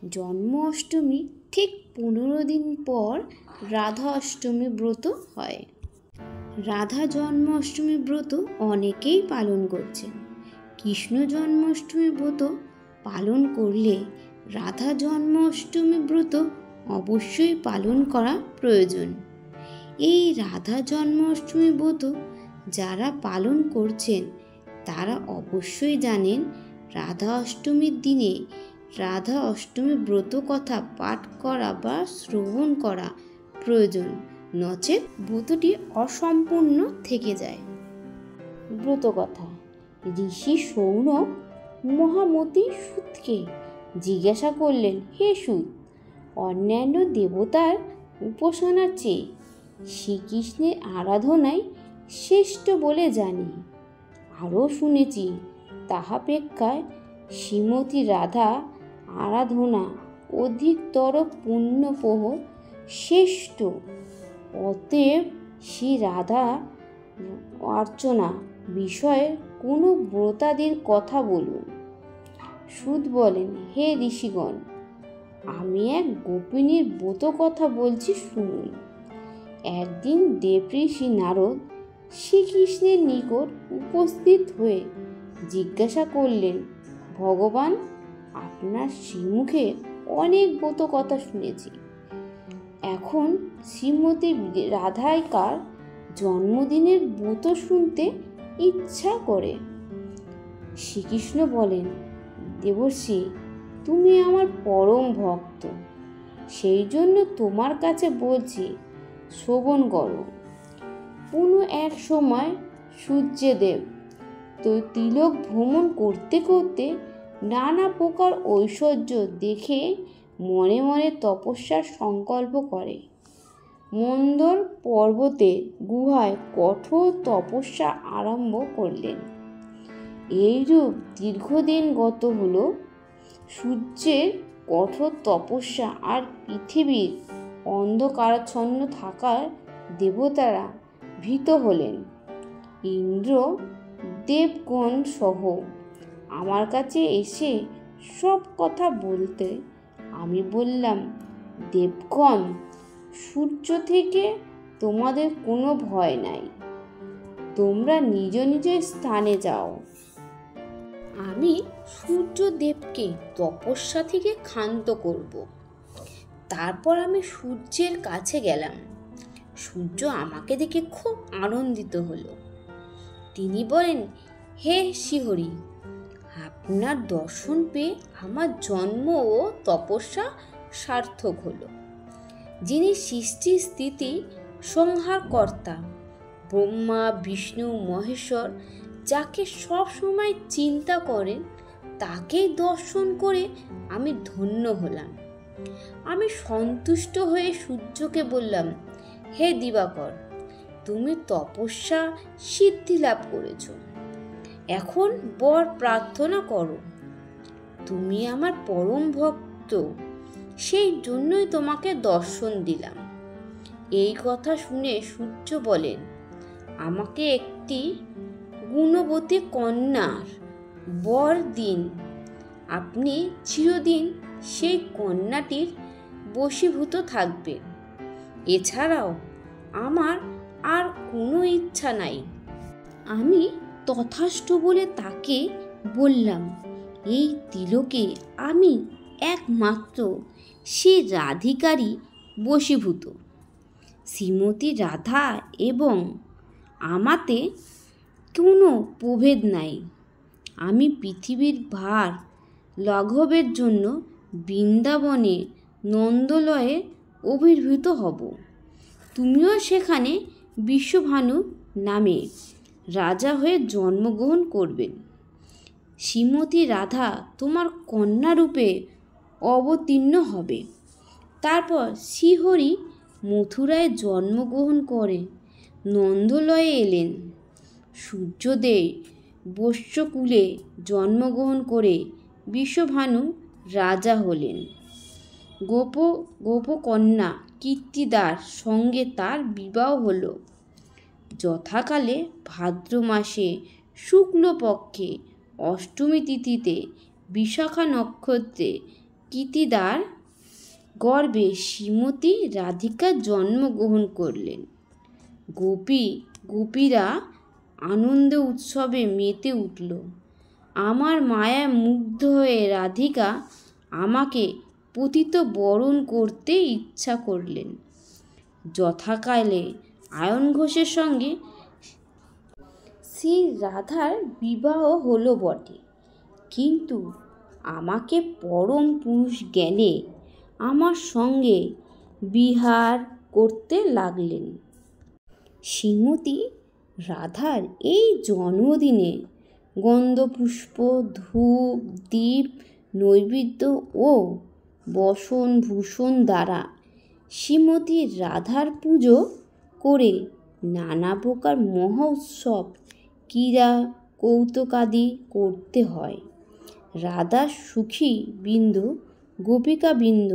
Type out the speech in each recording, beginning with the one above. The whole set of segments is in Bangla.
জন্ম অষ্টমী ঠিক 15 দিন পর রাধা অষ্টমী ব্রত হয়। রাধা জন্মাষ্টমী ব্রত অনেকেই পালন করছেন। কৃষ্ণ জন্মাষ্টমী ব্রত পালন করলে রাধা জন্মাষ্টমী ব্রত অবশ্যই পালন করা প্রয়োজন। এই রাধা জন্মাষ্টমী ব্রত যারা পালন করছেন তারা অবশ্যই জানেন রাধা অষ্টমীর দিনে রাধা অষ্টমী ব্রত কথা পাঠ করা বা শ্রবণ করা প্রয়োজন, নচেৎ ব্রতটি অসম্পূর্ণ থেকে যায়। ব্রত কথা। ঋষি সৌনক মহামতি সুতকে জিজ্ঞাসা করলেন, হে সুত, অন্যান্য দেবতার উপাসনার চেয়ে শ্রীকৃষ্ণের আরাধনাই শ্রেষ্ঠ বলে জানি। আরও শুনেছি তাহাপেক্ষায় শ্রীমতী রাধা আরাধনা অধিকতর পুণ্যপহ শ্রেষ্ঠ। অতএব শ্রী রাধা অর্চনা বিষয়ে কোনো ব্রতাদির কথা বলুন। সুত বলেন, হে ঋষিগণ, আমি এক গোপিনীর ব্রত কথা বলছি, শুনুন। একদিন দেবঋষি নারদ শ্রীকৃষ্ণের নিকট উপস্থিত হয়ে জিজ্ঞাসা করলেন, ভগবান, আপনার শ্রীমুখে অনেক ব্রত কথা শুনেছি। এখন শ্রীমতী রাধাইকার জন্মদিনের ব্রত শুনতে ইচ্ছা করে। শ্রীকৃষ্ণ বলেন, দেবর্ষি, তুমি আমার পরম ভক্ত, সেই জন্য তোমার কাছে বলছি, শ্রবণ করো। কোনো এক সময় সূর্যদেব তো তিলক ভ্রমণ করতে করতে নানা প্রকার ঐশ্বর্য দেখে মনে মনে তপস্যার সংকল্প করে মন্দর পর্বতের গুহায় কঠোর তপস্যা আরম্ভ করলেন। এইরূপ দীর্ঘদিন গত হল। সূর্যের কঠোর তপস্যা আর পৃথিবীর অন্ধকারাচ্ছন্ন থাকার দেবতারা ভীত হলেন। ইন্দ্র দেবগণ সহ আমার কাছে এসে সব কথা বলতে আমি বললাম, দেবগণ, সূর্য থেকে তোমাদের কোনো ভয় নাই, তোমরা নিজ নিজ স্থানে যাও। আমি সূর্যদেবকে তপস্যা থেকে ক্ষান্ত করব। তারপর আমি সূর্যের কাছে গেলাম। সূর্য আমাকে দেখে খুব আনন্দিত হলো। তিনি বলেন, হে শ্রীহরি, আপনার দর্শন পেয়ে আমার জন্ম ও তপস্যা সার্থক হলো। যিনি সৃষ্টি স্থিতি সংহার কর্তা ব্রহ্মা বিষ্ণু মহেশ্বর, যাকে সব সময় চিন্তা করেন, তাকেই দর্শন করে আমি ধন্য হলাম। আমি সন্তুষ্ট হয়ে সূর্যকে বললাম, হে দিবাকর, তুমি তপস্যা সিদ্ধি লাভ করেছ, এখন বর প্রার্থনা করো। তুমি আমার পরম ভক্ত, সেই জন্যই তোমাকে দর্শন দিলাম। এই কথা শুনে সূর্য বলেন, আমাকে একটি গুণবতী কন্যার বর দিন। আপনি চিরদিন সেই কন্যাটির বশীভূত থাকবেন। এছাড়াও আমার আর কোনো ইচ্ছা নাই। আমি তথাস্তু বলে তাকে বললাম, এই তিলকে আমি একমাত্র সে রাধিকারই বশীভূত। শ্রীমতী রাধা এবং আমাতে কোনো প্রভেদ নাই। আমি পৃথিবীর ভার লাঘবের জন্য বৃন্দাবনে নন্দলয়ে আবির্ভূত হব। তুমিও সেখানে বিশ্বভানু নামে রাজা হয়ে জন্মগ্রহণ করবেন। শ্রীমতী রাধা তোমার কন্যারূপে অবতীর্ণ হবে। তারপর শ্রীহরি মথুরায় জন্মগ্রহণ করে নন্দলয়ে এলেন। সূর্যদেব বৈশ্যকুলে জন্মগ্রহণ করে বিশ্বভানু রাজা হলেন। গোপকন্যা কীর্তিদার সঙ্গে তার বিবাহ হল। যথাকালে ভাদ্র মাসে শুক্লপক্ষে অষ্টমী তিথিতে বিশাখা নক্ষত্রে কীর্তিদার গর্ভে শ্রীমতী রাধিকা জন্মগ্রহণ করলেন। গোপীরা আনন্দ উৎসবে মেতে উঠল। আমার মায়ায় মুগ্ধ হয়ে রাধিকা আমাকে পতিত বরণ করতে ইচ্ছা করলেন। যথাকালে আয়ন ঘোষের সঙ্গে শ্রী রাধার বিবাহ হলো বটে, কিন্তু আমাকে পরম পুরুষ জ্ঞানে আমার সঙ্গে বিহার করতে লাগলেন। শ্রীমতী রাধার এই জন্মদিনে গন্ধপুষ্প, ধূপ, দীপ, নৈবেদ্য ও বসন ভূষণ দ্বারা শ্রীমতী রাধার পুজো করে নানা প্রকার মহা উৎসব, ক্রীড়া কৌতুকাদি করতে হয়। রাধা সুখী বৃন্দ, গোপিকা বৃন্দ,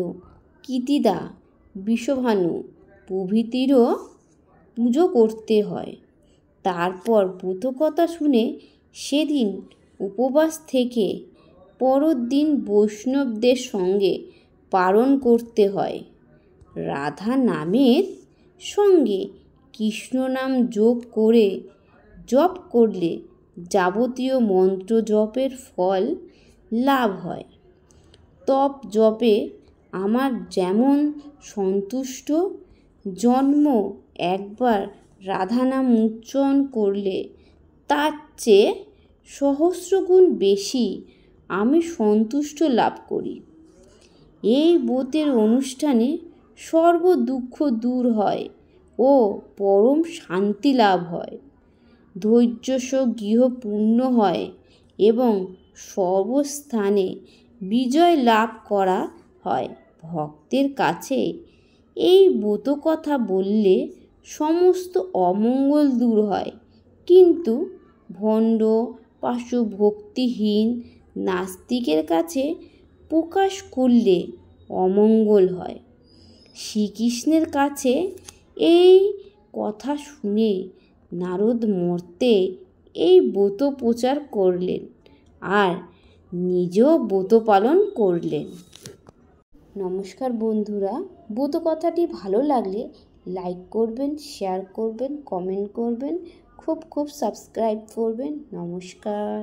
কীর্তিদা, বিষভানু প্রভৃতিরও পুজো করতে হয়। তারপর ব্রতকথা শুনে সেদিন উপবাস থেকে পরের দিন বৈষ্ণবদের সঙ্গে পালন করতে হয়। রাধা নামের সঙ্গে কৃষ্ণ নাম যোগ করে জপ করলে যাবতীয় মন্ত্র জপের ফল লাভ হয়। তপ জপে আমার যেমন সন্তুষ্ট, জন্ম একবার রাধা নাম উচ্চারণ করলে তার চেয়ে সহস্রগুণ বেশি আমি সন্তুষ্ট লাভ করি। এই ব্রতের অনুষ্ঠানে সর্ব দুঃখ দূর হয় ও পরম শান্তি লাভ হয়। ধৈর্যসহ গৃহ পূর্ণ হয় এবং সর্বস্থানে বিজয় লাভ করা হয়। ভক্তের কাছে এই ব্রতকথা বললে সমস্ত অমঙ্গল দূর হয়, কিন্তু ভণ্ড, পাশভক্তিহীন নাস্তিকের কাছে প্রকাশ করলে অমঙ্গল হয়। শ্রীকৃষ্ণের কাছে এই কথা শুনে নারদ মর্তে এই ব্রত প্রচার করলেন আর নিজেও ব্রত পালন করলেন। নমস্কার বন্ধুরা, ব্রত কথাটি ভালো লাগলে লাইক করবেন, শেয়ার করবেন, কমেন্ট করবেন, খুব সাবস্ক্রাইব করবেন। নমস্কার।